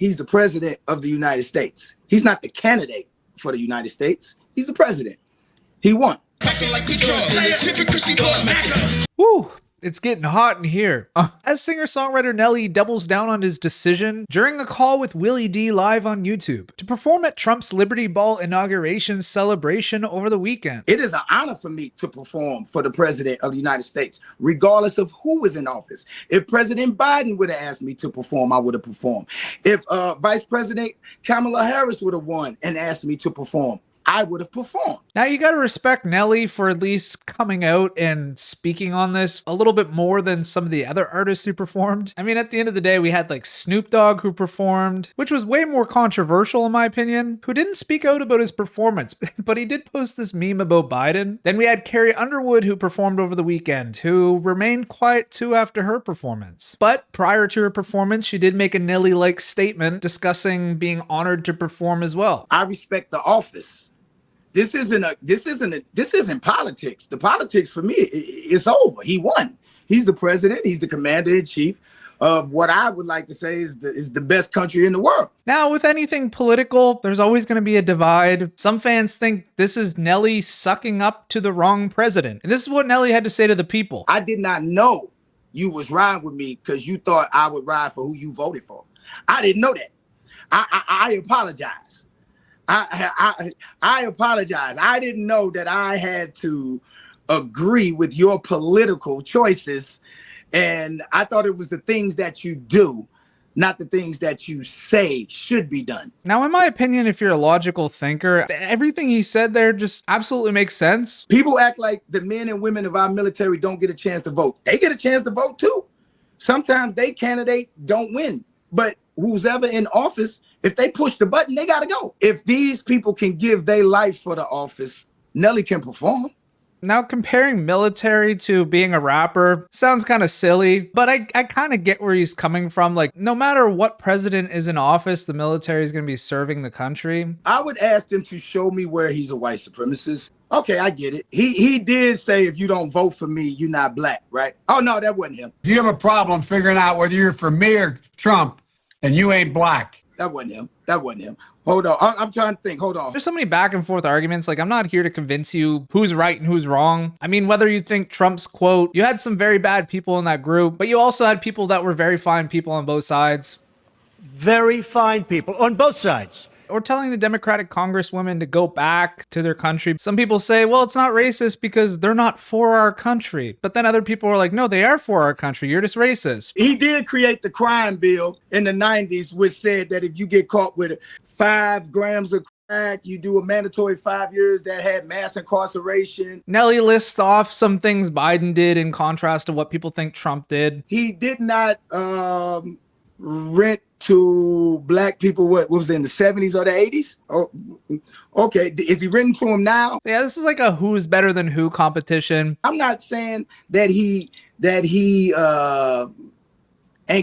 He's the president of the United States. He's not the candidate for the United States. He's the president. He won. Woo! It's getting hot in here. As singer-songwriter Nelly doubles down on his decision during a call with Willie D live on YouTube to perform at Trump's Liberty Ball inauguration celebration over the weekend. It is an honor for me to perform for the president of the United States, regardless of who was in office. If President Biden would have asked me to perform, I would have performed. If Vice President Kamala Harris would have won and asked me to perform, I would have performed. Now, you got to respect Nelly for at least coming out and speaking on this a little bit more than some of the other artists who performed. I mean, at the end of the day, we had like Snoop Dogg who performed, which was way more controversial in my opinion, who didn't speak out about his performance, but he did post this meme about Biden. Then we had Carrie Underwood who performed over the weekend, who remained quiet too after her performance. But prior to her performance, she did make a Nelly-like statement discussing being honored to perform as well. I respect the office. This isn't politics. The politics for me, it's over. He won. He's the president. He's the commander-in-chief of what I would like to say is the best country in the world. Now, with anything political, there's always going to be a divide. Some fans think this is Nelly sucking up to the wrong president. And this is what Nelly had to say to the people. I did not know you was riding with me because you thought I would ride for who you voted for. I didn't know that. I apologize. I apologize. I didn't know that I had to agree with your political choices. And I thought it was the things that you do, not the things that you say should be done. Now, in my opinion, if you're a logical thinker, everything he said there just absolutely makes sense. People act like the men and women of our military don't get a chance to vote. They get a chance to vote too. Sometimes they candidate don't win, but who's ever in office, if they push the button, they got to go. If these people can give their life for the office, Nelly can perform. Now, comparing military to being a rapper sounds kind of silly, but I kind of get where he's coming from. Like, no matter what president is in office, the military is going to be serving the country. I would ask them to show me where he's a white supremacist. Okay, I get it. He did say, if you don't vote for me, you're not black, right? Oh, no, that wasn't him. If you have a problem figuring out whether you're for me or Trump and you ain't black. That wasn't him. That wasn't him. Hold on. I'm trying to think. Hold on. There's so many back and forth arguments. Like, I'm not here to convince you who's right and who's wrong. I mean, whether you think Trump's quote, you had some very bad people in that group, but you also had people that were very fine people on both sides. Very fine people on both sides. Or telling the Democratic congresswomen to go back to their country. Some people say, well, it's not racist because they're not for our country. But then other people are like, no, they are for our country. You're just racist. He did create the crime bill in the 90s, which said that if you get caught with 5 grams of crack, you do a mandatory 5 years. That had mass incarceration. Nelly lists off some things Biden did in contrast to what people think Trump did. He did not rent to black people, what was it, in the 70s or the 80s? Oh, okay. Is he written to them now? Yeah, this is like a who's better than who competition. I'm not saying that he ain't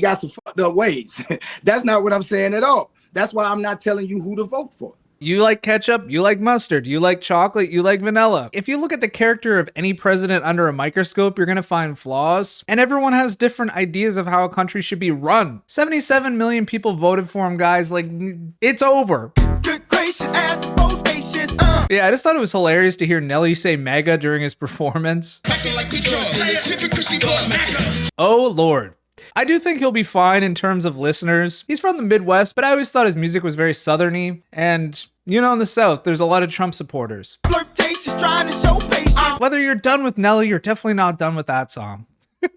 got some fucked up ways. That's not what I'm saying at all. That's why I'm not telling you who to vote for. You like ketchup, you like mustard, you like chocolate, you like vanilla. If you look at the character of any president under a microscope, you're gonna find flaws. And everyone has different ideas of how a country should be run. 77 million people voted for him, guys. Like, it's over. Good gracious, ass bodacious, Yeah, I just thought it was hilarious to hear Nelly say MAGA during his performance. Oh, Lord. I do think he'll be fine in terms of listeners. He's from the Midwest, but I always thought his music was very southerny. And, you know, in the South, there's a lot of Trump supporters. flirtatious, trying to show patience. Whether you're done with Nelly, you're definitely not done with that song.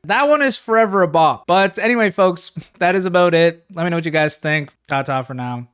That one is forever a bop. But anyway, folks, that is about it. Let me know what you guys think. Ta-ta for now.